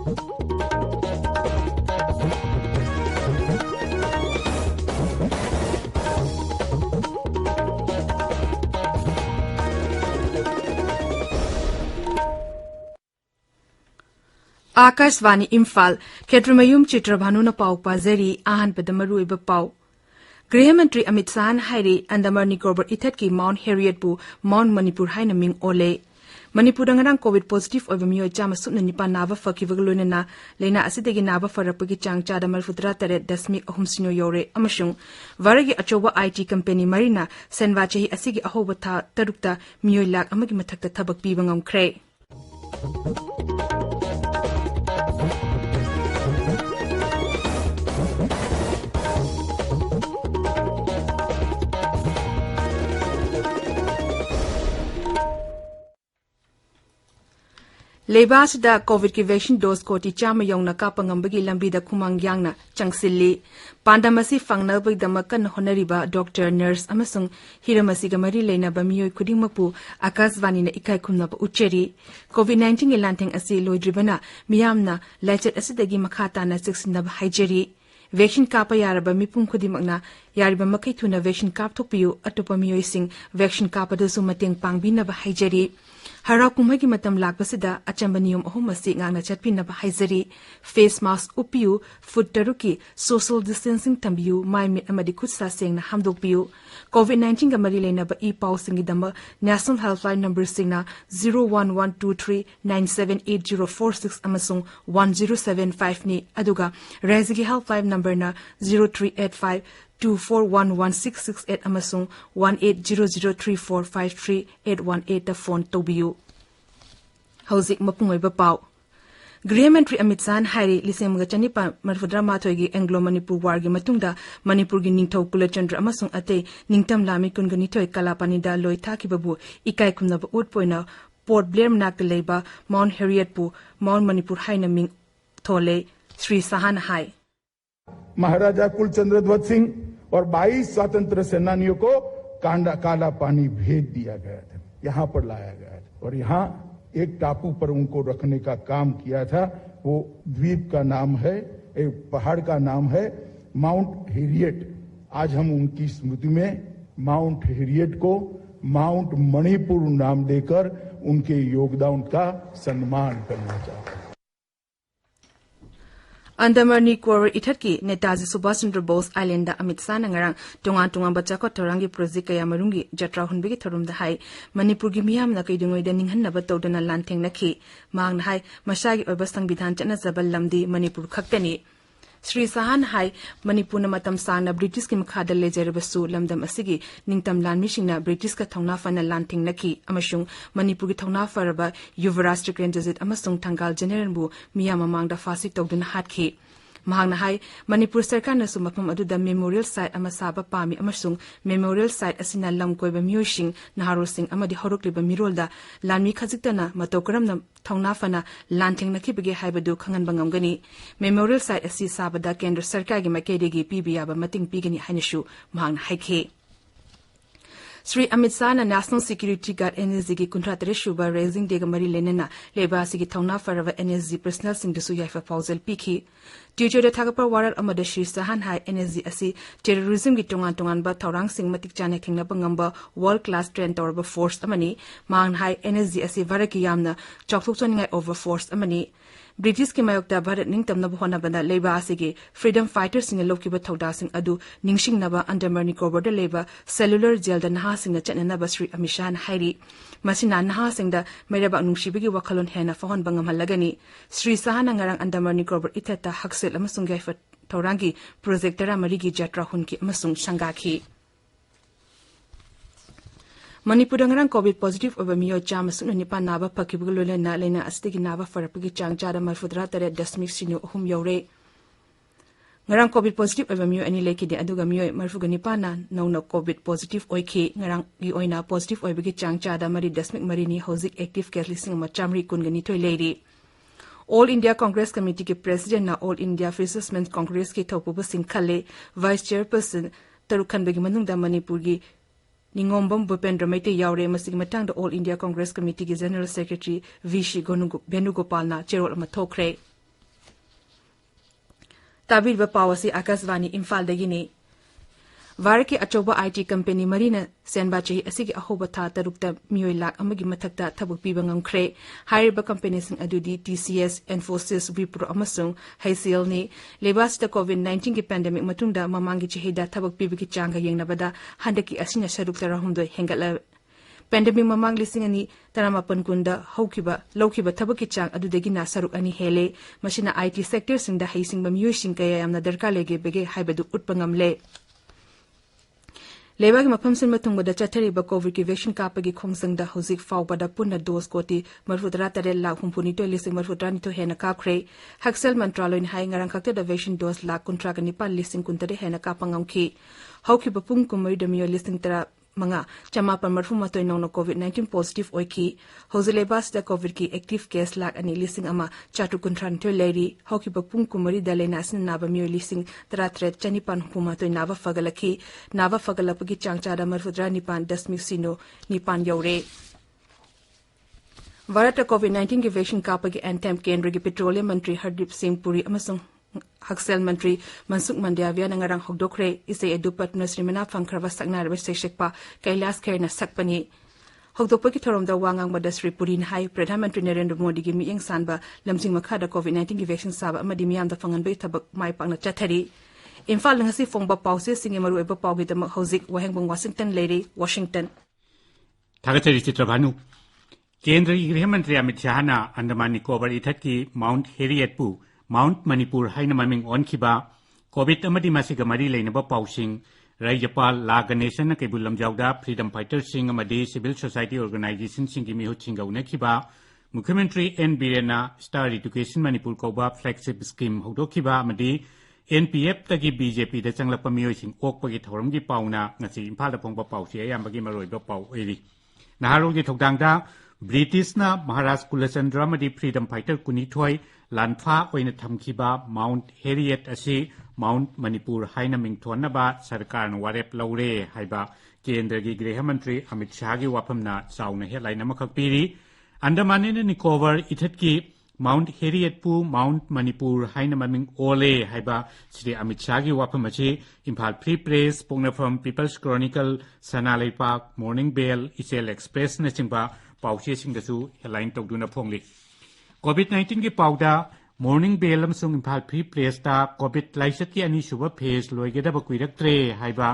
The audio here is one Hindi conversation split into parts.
आकाशवाणी इम्फाल खेत्रमयुम चित्रभानु न पाउ पाजरी आहन पदमरुइब पाउ गृहमंत्री अमित शाह हाइरी अंडमान निकोबार इथत की माउंट हेरियट बु माउंट मणिपुर हाइन मिंग ओले मणिपुर नंगरांग कोविड पॉजिटिव ओइब मियोय चाम सुन निपा नाबा फकिबग लोइना लेना असिदगी नाबा फरपगी चांग चादा मलफुद्रा तरे दशमिक अहुम सिनो योरे अमसुंग वारगी अचोबा आईटी कंपनी मरीना सेनवा चही असिगी अहोबा था तरुक्ता मियोय लाख अमगी मथक्ता थबक पीबा ngamkhre लेबासदा कोविड की वैक्सीन डोज कोटी चाम यौना कापंगंबगी लंबीदा खुमांग यांगना चंगसिल्ली पांडामसी फंगनबगदमक कन होनरिबा डॉक्टर नर्स अमसुंग हिरमसीगा मरी लेनाबा मियोय खुदिंगमपु आकाशवाणी ने इकाई खुमनब उच्चेरी कोविड 19 के लांथेंग असि लोइद्रिबना मियामना लाइचत असिदगी मखाताना सिक्सिनब हाइजेरी वैक्सीन कापा यारबा मिपुम खुदिमकना यारिबा मखै थुना वैक्सीन कापथोपियु अतोपा मियोयसिंग वैक्सीन कापदसु मतेंग पांगबिनब हाइजेरी हराव कुमगी मतम लाकबसिदा अचंबा नियम अहुम असि ngang चटपिनब हाइजरी फेस मास्क उपियु फुट तरुकी सोशल डिस्टेंसिंग तंबियु माइ मिट अमदि खुदसा सेंगना हमदोपियु कोविड 19 गा मरी लेनब ई पाउसिंगी दम नेशनल हेल्पलाइन नंबर सिंगना 01123978046 अमसुंग 1075 नि अदुगा रेजिगी हेल्पलाइन नंबर ना 0385 24116668 अमसुंग 18003453 दा फोन तौबियु हौजिक मपुंगोइबा पाउ गृहमंत्री अमित शाह हाइरी लिसेमगा चनिपा मरफुद्रा माथोगी एंग्लो मणिपुर वार की मतुंगदा मणिपुर की निंगथौ कुलचंद्र अमसुंग अते निंगतम लामी कुनगनि थोय कलापानीदा लोय थाकिबबु इकाई खुमनब उटपोइना पोर्ट ब्लेयर मनाक लेबा माउंट हेरियट पु माउंट मणिपुर हाइना मिंग थोले श्री शाह हाई महाराजा कुलचंद्र ध्वज सिंह और 22 स्वतंत्र सेनानियों को काला पानी भेज दिया गया था, यहाँ पर लाया गया था और यहाँ एक टापू पर उनको रखने का काम किया था। वो द्वीप का नाम है, एक पहाड़ का नाम है माउंट हेरियट। आज हम उनकी स्मृति में माउंट हेरियट को माउंट मणिपुर नाम देकर उनके योगदान का सम्मान करना चाहते हैं। अंडमान निकोबार इथत की नेताजी सुभाष चंद्र बोस आइलैंड अमित शाह नंगरांग टोंगान टोंगान बच्चाको तोरांगी प्रोजेक्ट कया मरुंगी जत्रा हुनबेगी थरुमदा हाई मणिपुर की मियामना कइदुंगोइदा निंगहन्नब तौदना लांथेंगनखी मांगना हाई मसागी ओइबा संविधान चनजबल लमदी मणिपुर खक्तनी श्री साहन हाई मणिपुर मतम सांगना ब्रिटिश की मखादा लेजरबसु लमदम असिगी निंगतम लानमिसिंगना ब्रिटिश का थौना फना लांथेंगनखी अमसुंग मणिपुर की थौना फरबा युवराज टिक्रेंजजित अमसुंग थंगाल जेनेरलबु मियाम मांगदा फासी तौदना हाटखी महांगना हाई मणिपुर सरकार नसु मफम अदुदा मेमोरियल साइट अमा साबा पामी अमसुंग मेमोरियल साइट असिना लम कोइबा मियोइसिंग नहारोसिंग अमदि हरोक्लिबा मिरोलदा लानमी खजिक्तना मतौ करमना थौना फना लांथेंगनखिबगे हाइबदु खंगनबा ngamgani मेमोरियल साइट असि साबदा केंद्र सरकार की मकेदेगी पीबियाबा मतिंग पीगनी हाइनसु महांगना हाइखे Shri Amit Shah national security guard NSG की 53 शुबा रेजिंग डेग मरी लेनेना लेबासी की थौना फरवा एनएसजी पर्सनल सिंगदसु याइफा फाउजल पीखी ट्विटर थागपर वारल अमद श्री साहन हाई एनएसजी असि टेररिज्म की टोंगान टोंगान बा थौरांग सिंग मतिक चाने थिंगनबा ngamba वर्ल्ड क्लास ट्रेन तौरबा फोर्स अमनी मांग हाई एनएसजी असि भारत की यामना चौकथोकचनिंगाई ओवर फोर्स अमनी ब्रिटिश की मायोक्ता भारत निंगतमनब होनाबदा लेबा असिगे फ्रीडम फाइटर सिंग लोकिबा थौदासिंग अदु निंगसिंगनबा अंडमान निकोबार लेबा सेलुलर जेल दा नहासिंग चननबा श्री अमित शाह हाइरी मसिना नहासिंग दा मैरबा नुंगसिबगी वखलोन हेना फहन बंगमहलगनी श्री शाह नंगरांग अंडमान निकोबार इथता हक्सेल अमसुंग गाइफा थौरांगी प्रोजेक्ट तरा मरीगी जत्रा हुनकी अमसुंग संगाखी मणिपुर नंगरांग कोविड पॉजिटिव ओबा मियो चाम सुन निपा नाबा फकिबग लोलेना लेना अस्तिगी नाबा फरपगी चांग चादा मरफुद्रा तरे दशमिक सिनो अहुम you're ngarang covid positive oiba miyo ani lekide aduga miyo marfuga nipana nowna covid positive oikhi ngarang gi oina positive oibagi chang chada mari dasmik mari ni hozik active case lising ma chamri kungani toy leiri All India Congress Committee के President ना All India Fishermen's Congress के थौपुब सिंह खले Vice Chairperson तरुखनबगी मनुंगदा मणिपुर की निंगोम्बम भूपेंद्र मैते यावरे मसिग Matang All India Congress Committee की General Secretary V.C. Venugopal ना चेरोल अमा थोखरे ताबीर पावसी आकाशवाणी इम्फाल दगिनी भारत के अचौबा IT कंपनी मरीना सेनबा चही असिगी अहोबा था तरुकता मियोय लाख अमगी मथक्ता थबक पीबा ngamkhre हाइरिबा कंपनी सिंग अदुदी TCS Infosys Wipro amasung HCL ni lebas da COVID-19 की पैंडेमिक मतुंगदा ममांगी चहीदा थबक पीबगी चांगा येंगनाबदा हंदकी असिना सरुक तरहुमदो हेंगतला पैंडेमिक ममांग लिसिंग अनि तरामापन कुंदा हौकिबा लौकिबा थबकी चांग अदुदगी ना सरुक अनि हेले मसिना IT सेक्टर सिंगदा हाइसिंग बमियोय कया यामना दरकार लेगे बेगे हाइबदु उत्पंगमले लेबा की मफम सिन मतुंगदा चथरिबा कोविड की वैक्सीन कापगी खोंगसंगदा हुजिक फावबदा पुन्ना डोज कोटी मरफुदरा तरे लाख हुंपुनी तो लिसिंग मरफुदरा नि तो हेना कापख्रे हक्सेल मंत्रालय नि हाई ngarang खक्ते द वैक्सीन डोज लाख कुंट्रा गनि पाल लिसिंग कुंतरे हेना कापंगमखी हौखि बपुंग कुमरी दमियो लिसिंग तरा मंगा चमापन मरफु मतोय नौनो COVID-19 पॉजिटिव ओइखी हौजलेबास द कोविड की एक्टिव केस लाख अनि लिसिंग अमा चाटु कुंट्रान तो लेरी हौखि बपुंग कुमरी दलेना सिन नाबा मियो लिसिंग तरा थ्रेट चनिपान हुमतोय नाबा फगलखी नाबा फगलपगी चांगचादा मरफुद्रा निपान दशमिक सिनो निपान यौरे भारत COVID-19 की वैक्सीन कापगी एंटेम केंद्र की पेट्रोलियम मंत्री हरदीप सिंह पुरी अमसुंग हक्सेल मंत्री मनसुख मंड्याविया नंगरंग होगदोखरे इसे एदुपत नस्रिमना फंखरबा सकनारबे सेक्सेकपा कैलाश खेरना सकपनी होगदोपकी थोरमदा वांगांग बदा श्री पुरी हाई प्रधानमंत्री नरेंद्र मोदी की मियंग सानबा लमसिंग मखादा COVID-19 की वैक्सीन साबा अमदि मियामदा फंगनबे थबक माय पाकना चथरी इम्फाल नंगसी फोंगबा पाउसे सिंगे मरु एबा पाउगिदमक हौजिक वहेंगबम वाशिंगटन लेरे वाशिंगटन थागचरी चित्रभानु केंद्रीय गृह मंत्री अमित शाह ना अंडमान निकोबार इथत की माउंट हेरियट पु माउंट मणिपुर हाइना ममिंग ओनखिबा कोविड अमदि मासिगा मरी लेनबा पाउसिंग राज्यपाल ला गणेशन केबुल लमजाउदा फ्रीडम फाइटर सिंह अमदि सिविल सोसाइटी ऑर्गेनाइजेशन सिंह की मिहु छिंगौनखिबा मुख्यमंत्री एन बीरेना स्टार एजुकेशन मणिपुर कौबा फ्लैगशिप स्कीम हौदोखिबा अमदि NPF तगी BJP दा चंगलपा मियोइसिंग ओकपगी थौरमगी पाउना ngasi इम्फाल दा फोंगबा पाउसी अयामबगी मरोइबा पाउ ओइरि नाहारोगी थौदांगदा ब्रिटिशना महाराज कुलचंद्र अमदि फ्रीडम फाइटर कुनिथोय लानफा ओइना थमखिबा माउंट हेरियट असी माउंट मणिपुर हाइना मिंगथोनबा सरकार वारेप लौरे हाइबा केंद्र की गृह मंत्री अमित शाह की वाफमना चाउना हेडलाइन अमखक पीरी अंडमान एंड निकोबार इथत की माउंट हेरियट पु माउंट मणिपुर हाइना ममिंग ओले हाइबा श्री अमित शाह की वाफम अछि इम्फाल फ्री प्रेस पोंगनाफम People's Chronicle Sanalaipak morning bell इसेल एक्सप्रेस नचिंबा पाउसे सिंगसु हेडलाइन तौदुना फोंगली COVID-19 की पाउदा मॉर्निंग बेल अमसुंग इम्फाल फ्री प्रेस ता कोविड लाइसत की अनिसुबा फेज लोइगेदबा कुइरक्त्रे हाइबा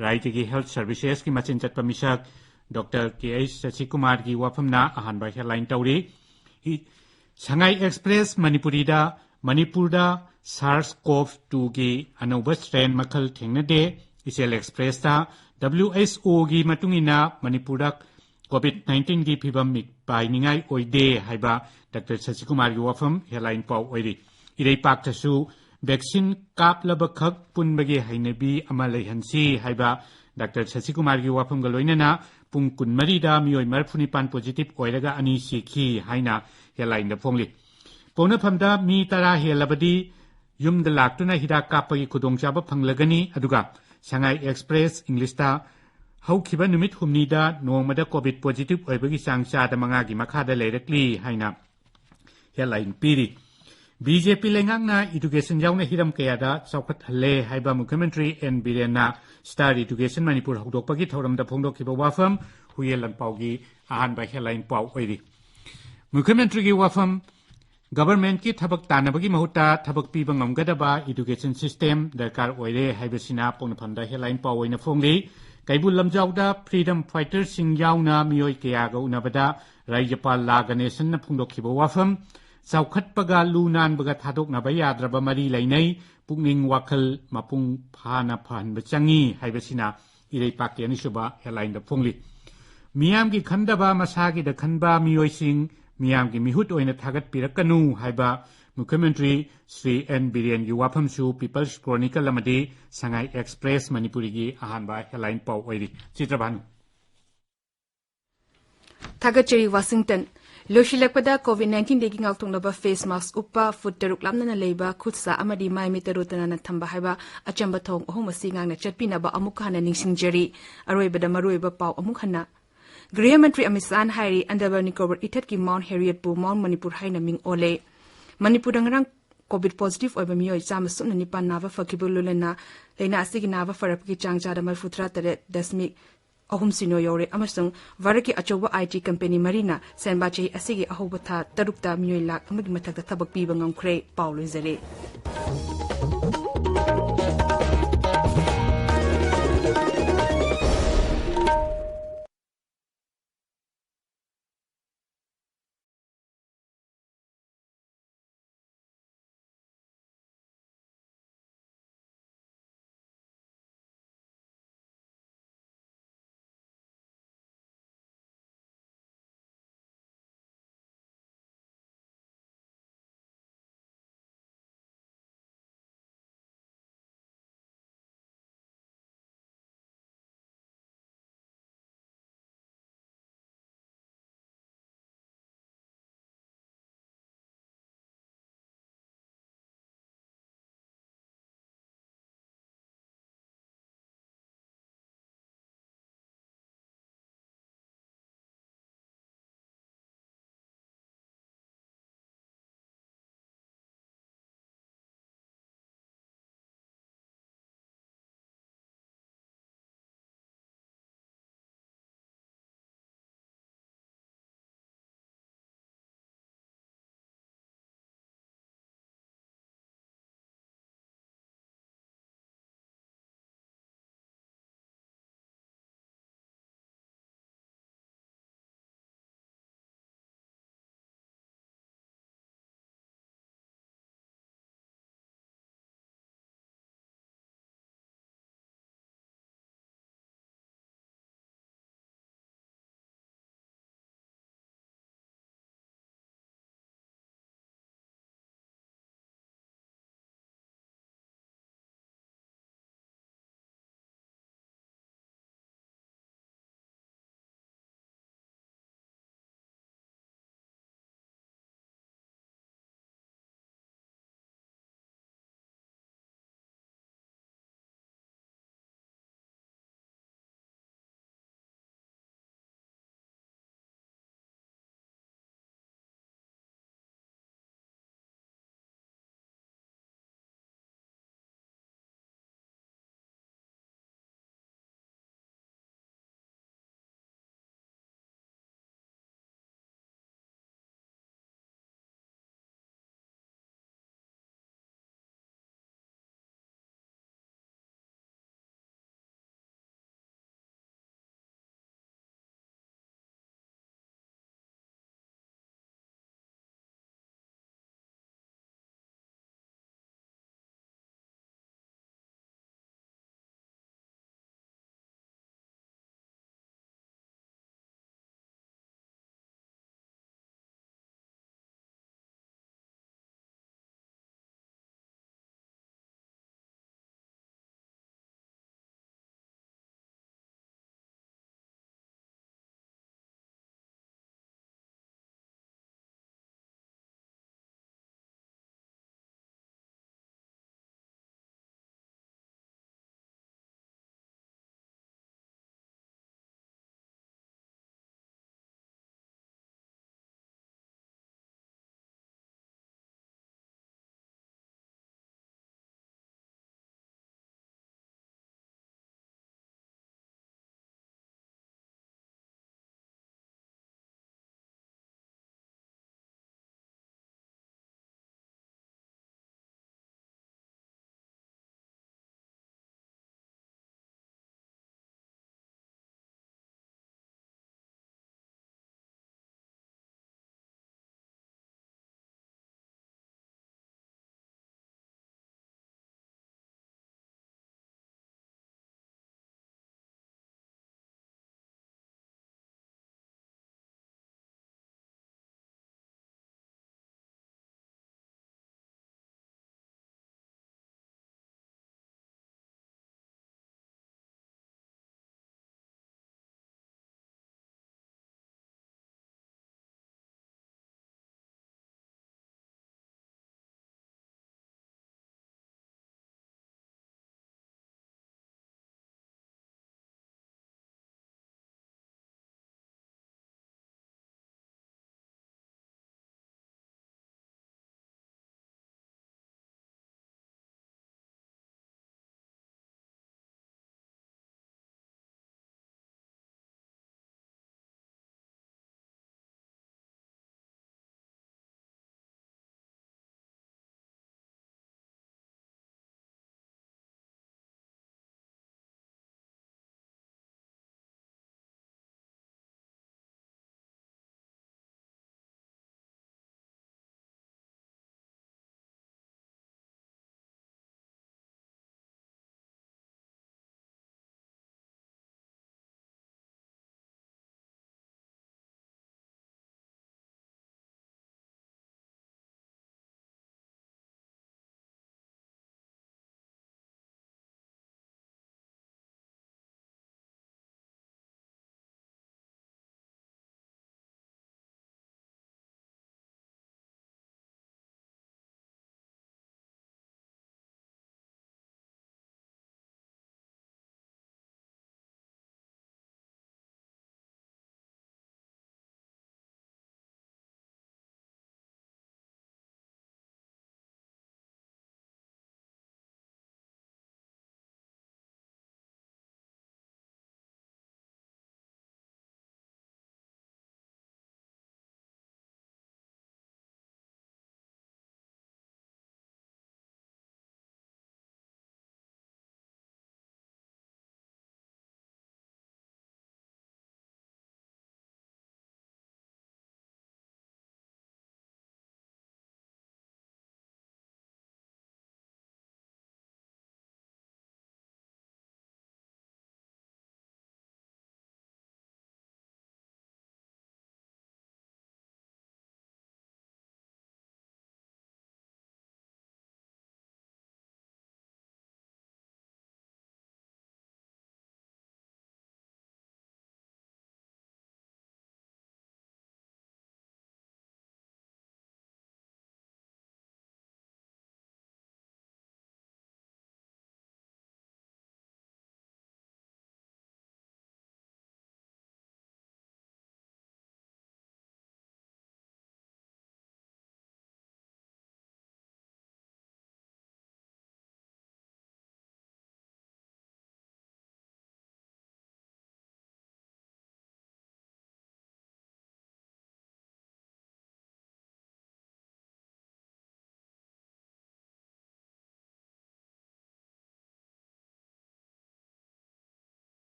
राज्य की हेल्थ सर्विसेस की मचिन चटपा मिसक डॉक्टर KH शशिकुमार की वाफमना अहानबा हेडलाइन तौरी संगाई एक्सप्रेस मणिपुरदा SARS-CoV-2 की अनौबा स्ट्रेन मखल थेंगनदे इसेल एक्सप्रेस ता WHO की मतुंगिना मणिपुरदा COVID-19 की फिबम पाइनिंगाई ओइदे हाइबा डॉक्टर शशिकुमार की वाफम हेडलाइन पाउ ओइरी इरै पाक्तसु वैक्सीन कापलबखक पुनबगे हाइनबी अमा लैहनसी हाइबा डॉक्टर शशिकुमार की वाफम गलोइनना पुंग कुनमरीदा मियोय मरफुनिपान पॉजिटिव ओइरगा अनि सिखी हाइना हेडलाइन द फोंगली पौनफमदा मी तरा हेलबदी युमद लाक्तुना हिदा कापगी खुदोंचाबा फंगलगनी अदुगा संगाई एक्सप्रेस इंग्लिशता हौखिबा नुमित हुमनीदा नोंगमदा कोविड पॉजिटिव ओइबगी चांगचादा मंगागी मखादा लेरकली हाइना हेडलाइन पीरी BJP लेंगांगना एजुकेशन यावना हिरम कयादा चौखत हल्ले हाइबा मुख्यमंत्री एन बीरेना स्टार एजुकेशन मणिपुर हौदोकपगी थौरमदा फोंदोखिबा वाफम हुयेलन पाउगी अहानबा हेडलाइन पाउ ओइरी मुख्यमंत्री की वाफम गवर्नमेंट की थबक तानबगी महुता थबक पीबा ngamgadaba एजुकेशन सिस्टम दरकार ओइरे हाइबसिना पोंगफमदा हेडलाइन पाउ ओइना फोंगली कैबुल लमजाउदा फ्रीडम फाइटर सिंह यावना मियोय कयागा उनबदा राज्यपाल ला गणेशन फोंदोखिबा वाफम चौखटपगा लुनानबगा थादोकनाबा याद्रबा मरी लैनै पुकनिंग वाखल मपुंग फाना फहनबा चंगी हाइबसिना इरै पाके अनिसुबा हेडलाइन द फोंगली मियाम की खंदबा मसागी द खनबा मियोयसिंग मियाम की मिहुत ओइना थागत पिरकनु हाइबा मुख्यमंत्री श्री एन बीरेन की वाफमसु पीपल्स क्रॉनिकल अमदि संगाई एक्सप्रेस मणिपुरी की अहानबा हेडलाइन पाउ ओइरी चित्रभानु थागचरी वाशिंगटन लोशिलकपदा COVID-19 देगी ngakthongnaba face mask uppa foot taruk lamna leiba khutsa amadi mai mitarutana thamba haiba achamba thong ohum asi ngangna chatpinaba amuk hana ningsingjari aroibada maroiba pau amuk hana गृह मंत्री अमित शाह हाइरी अंडमान निकोबार इथत की माउंट हेरियट पु माउंट मणिपुर हाइना मिंग ओले Manipur रंगरंग COVID positive oiba mioi chama sumna nipan nava fakibu lulena leina asigi nava farapki changchada marfutra tare dasmik ahum sino yore amasung varaki achoba IT company marina senba chei asigi ahoba tha tarukta mioi lak amagi mathakta thabak piba ngamkhre paulu zare